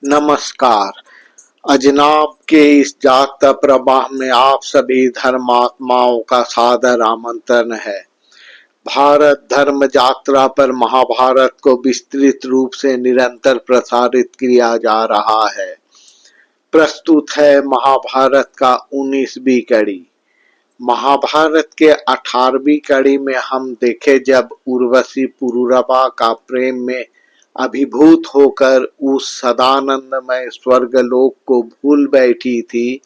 नमस्कार। अजनाब के इस जागता प्रवाह में आप सभी धर्मात्माओं का सादर आमंत्रण है। भारत धर्म यात्रा पर महाभारत को विस्तृत रूप से निरंतर प्रसारित किया जा रहा है। प्रस्तुत है महाभारत का 19वीं कड़ी। महाभारत के 18वीं कड़ी में हम देखे जब उर्वशी पुरुरवा का प्रेम में अभिभूत होकर उस सदानंदमय स्वर्गलोक को भूल बैठी थी,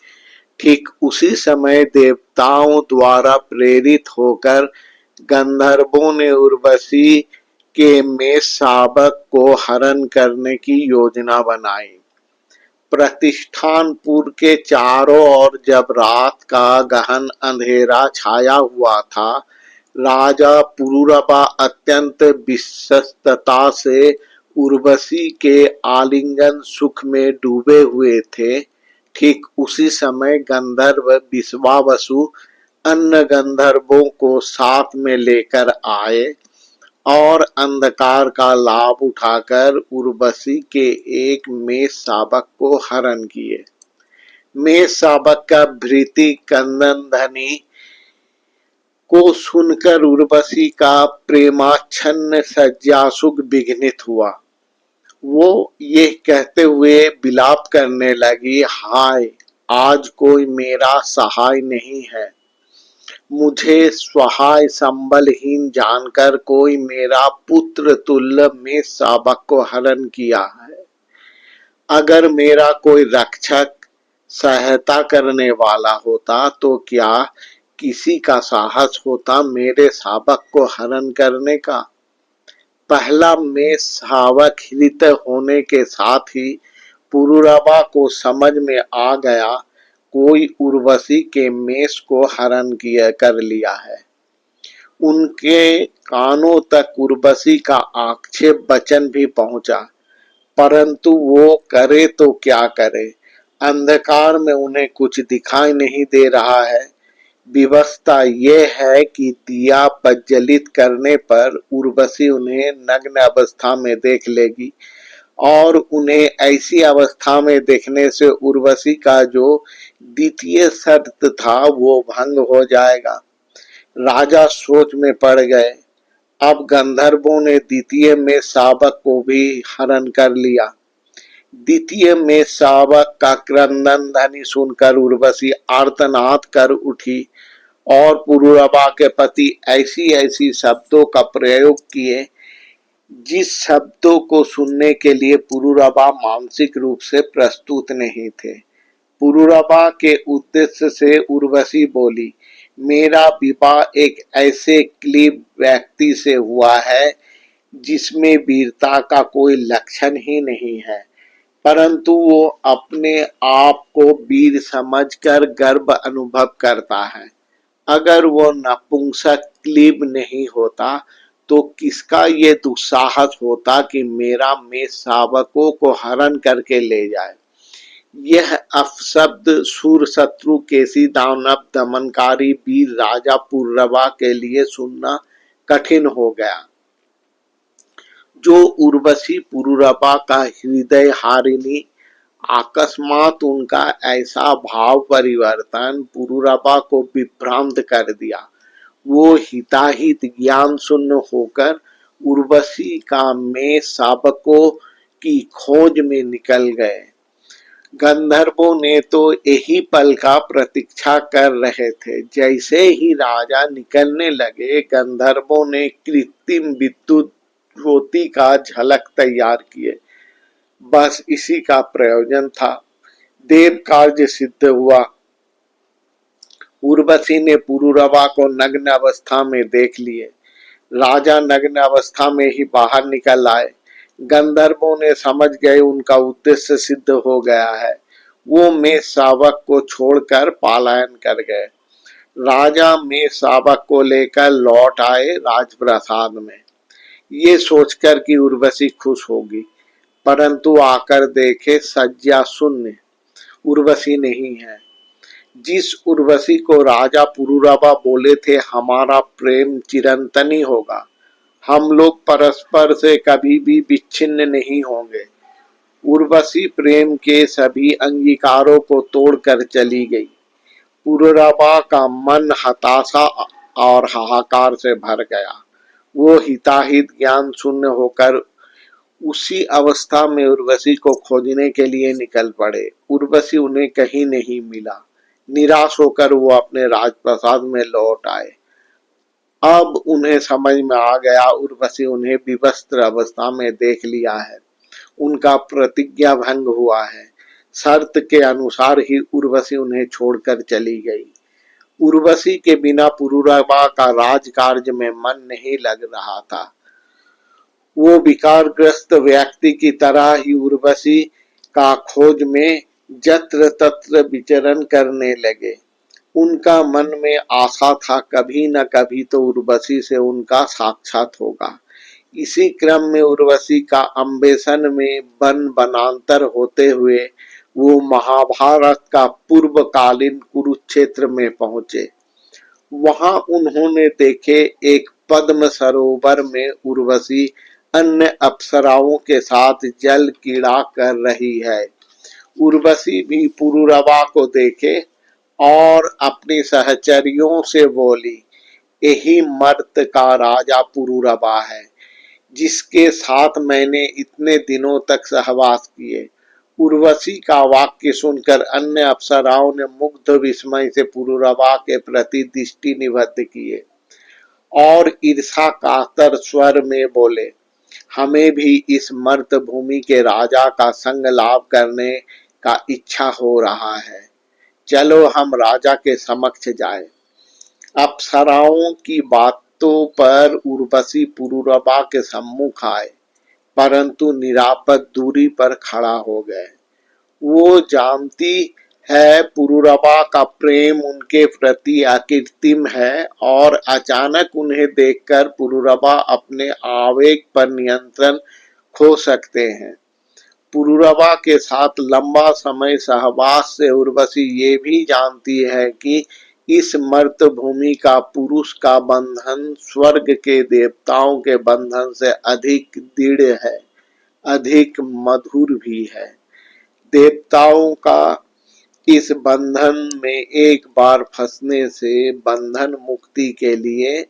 ठीक उसी समय देवताओं द्वारा प्रेरित होकर गंधर्वों ने उर्वशी के में शावक को हरण करने की योजना बनाई। प्रतिष्ठानपुर के चारों ओर जब रात का गहन अंधेरा छाया हुआ था, राजा पुरुरवा अत्यंत विश्वस्तता से उर्वशी के आलिंगन सुख में डूबे हुए थे। ठीक उसी समय गंधर्व विश्वावसु अन्य गंधर्वों को साथ में लेकर आए और अंधकार का लाभ उठाकर उर्वशी के एक मेष शावक को हरण किए। मेष शावक का भृति कंदनधनी को सुनकर उर्वशी का प्रेमाच्छन्न शय्यासुख विघ्नित हुआ। वो ये कहते हुए विलाप करने लगी, हाय, आज कोई मेरा सहाय नहीं है। मुझे सहाय संबलहीन जानकर कोई मेरा पुत्र तुल्य मेष शावक को हरण किया है। अगर मेरा कोई रक्षक सहायता करने वाला होता तो क्या किसी का साहस होता मेरे शावक को हरण करने का। पहला मेष शावक हृदय होने के साथ ही पुरुरवा को समझ में आ गया, कोई उर्वशी के मेष को हरण कर लिया है। उनके कानों तक उर्वशी का आक्षेप वचन भी पहुंचा, परंतु वो करे तो क्या करे। अंधकार में उन्हें कुछ दिखाई नहीं दे रहा है। व्यवस्था ये है कि दिया प्रज्वलित करने पर उर्वशी उन्हें नग्न अवस्था में देख लेगी और उन्हें ऐसी अवस्था में देखने से उर्वशी का जो द्वितीय शर्त था वो भंग हो जाएगा। राजा सोच में पड़ गए। अब गंधर्वों ने द्वितीय में शावक को भी हरण कर लिया। द्वितीय में शावक का क्रंदन ध्वनि सुनकर उर्वशी आर्तनाद कर उठी और पुरुरवा के पति ऐसी ऐसी शब्दों का प्रयोग किए जिस शब्दों को सुनने के लिए पुरुरवा मानसिक रूप से प्रस्तुत नहीं थे। पुरुरवा के उद्देश्य से उर्वशी बोली, मेरा विवाह एक ऐसे क्लीब व्यक्ति से हुआ है जिसमें वीरता का कोई लक्षण ही नहीं है, परंतु वो अपने आप को वीर समझकर गर्व अनुभव करता है। अगर वो नपुंसक क्लीब नहीं होता तो किसका ये दुस्साहस होता कि मेरा मेष शावकों को हरण करके ले जाए। यह अपशब्द शूर शत्रु केसी दानव दमनकारी वीर राजा पुरुरवा के लिए सुनना कठिन हो गया। जो उर्वशी पुरुरवा का हृदय हारिणी, अकस्मात उनका ऐसा भाव परिवर्तन पुरुरवा को विभ्रांत कर दिया। वो हिताहित ज्ञान शून्य होकर उर्वशी का मेष शावकों की खोज में निकल गए। गंधर्वों ने तो यही पल का प्रतीक्षा कर रहे थे। जैसे ही राजा निकलने लगे, गंधर्वों ने कृत्रिम विद्युत ज्योति का झलक तैयार किए। बस इसी का प्रयोजन था। देव कार्य सिद्ध हुआ। उर्वशी ने पुरुरवा को नग्न अवस्था में देख लिए। राजा नग्न अवस्था में ही बाहर निकल आए। गंधर्वों ने समझ गए उनका उद्देश्य सिद्ध हो गया है। वो मेष शावक को छोड़कर पलायन कर गए। राजा मेष शावक को लेकर लौट आए राजप्रासाद में, ये सोचकर कि उर्वशी खुश होगी, परंतु आकर देखे शय्या शून्य, उर्वशी नहीं है। जिस उर्वशी को राजा पुरुरवा बोले थे, हमारा प्रेम चिरंतन ही होगा, हम लोग परस्पर से कभी भी विच्छिन्न नहीं होंगे, उर्वशी प्रेम के सभी अंगीकारों को तोड़कर चली गई। पुररबा का मन हताशा और हाहाकार से भर गया। वो हिताहित ज्ञान शून्य होकर उसी अवस्था में उर्वशी को खोजने के लिए निकल पड़े। उर्वशी उन्हें कहीं नहीं मिला। निराश होकर वो अपने राजप्रसाद में लौट आए। अब उन्हें समझ में आ गया, उर्वशी उन्हें विवस्त्र अवस्था में देख लिया है, उनका प्रतिज्ञा भंग हुआ है। शर्त के अनुसार ही उर्वशी उन्हें छोड़कर चली गई। उर्वशी के बिना पुरूरबा का राजकार्य में मन नहीं लग रहा था। वो विकारग्रस्त व्यक्ति की तरह ही उर्वशी का खोज में जत्र तत्र विचरण करने लगे। उनका मन में आशा था कभी न कभी तो उर्वशी से उनका साक्षात होगा। इसी क्रम में उर्वशी का अन्वेषण में वन वनांतर होते हुए वो महाभारत का पूर्वकालीन कुरुक्षेत्र में पहुंचे। वहां उन्होंने देखे एक पद्म सरोवर में उर्वशी अन्य अप्सराओं के साथ जल क्रीड़ा कर रही है। उर्वशी भी पुरूरबा को देखे और अपनी सहचरियों से बोली, यही मर्त का राजा पुरूरबा है, जिसके साथ मैंने इतने दिनों तक सहवास किए। उर्वशी का वाक्य सुनकर अन्य अप्सराओं ने मुग्ध विस्मय से पुरूरबा के प्रति दृष्टि निबद्ध किए और ईर्षा कातर स्वर में बोले, हमें भी इस मर्त भूमि के राजा का संग लाभ करने का इच्छा हो रहा है। चलो हम राजा के समक्ष जाएं। अप्सराओं की बातों पर उर्वशी पुरूरबा के सम्मुख आए, परंतु निरापद दूरी पर खड़ा हो गए। वो जानती है पुरूरबा का प्रेम उनके प्रति अकृत्रिम है और अचानक उन्हें देखकर पुरूरबा अपने आवेग पर नियंत्रण खो सकते हैं। पुरूरबा के साथ लंबा समय सहवास से उर्वशी ये भी जानती है कि इस मर्त भूमि का पुरुष का बंधन स्वर्ग के देवताओं के बंधन से अधिक दृढ़ है, अधिक मधुर भी है। देवताओं का इस बंधन में एक बार फंसने से बंधन मुक्ति के लिए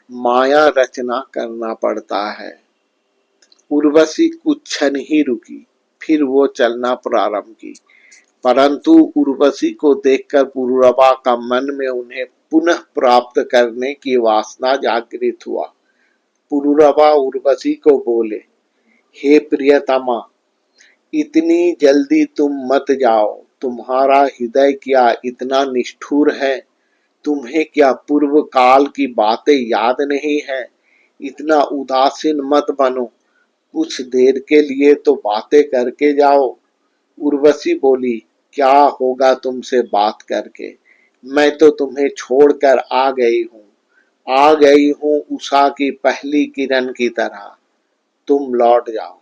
माया रचना करना पड़ता है। उर्वशी कुछ क्षण ही रुकी, फिर वो चलना प्रारंभ की, परंतु उर्वशी को देखकर पुरूरबा का मन में उन्हें पुनः प्राप्त करने की वासना जागृत हुआ। पुरूरबा उर्वशी को बोले, हे प्रियतमा, इतनी जल्दी तुम मत जाओ। तुम्हारा हृदय क्या इतना निष्ठुर है? तुम्हें क्या पूर्व काल की बातें याद नहीं है? इतना उदासीन मत बनो, कुछ देर के लिए तो बातें करके जाओ। उर्वशी बोली, क्या होगा तुमसे बात करके? मैं तो तुम्हें छोड़कर आ गई हूँ उषा की पहली किरण की तरह। तुम लौट जाओ।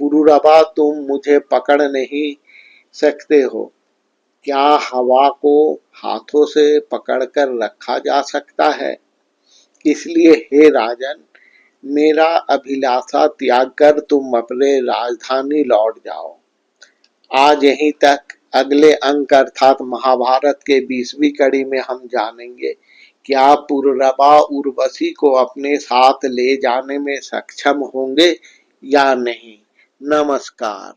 पुरूरबा, तुम मुझे पकड़ नहीं सकते हो। क्या हवा को हाथों से पकड़कर रखा जा सकता है? इसलिए हे राजन, मेरा अभिलाषा त्याग कर तुम अपने राजधानी लौट जाओ। आज यहीं तक। अगले अंक अर्थात महाभारत के 20वीं कड़ी में हम जानेंगे क्या पुरूरबा उर्वशी को अपने साथ ले जाने में सक्षम होंगे या नहीं। नमस्कार।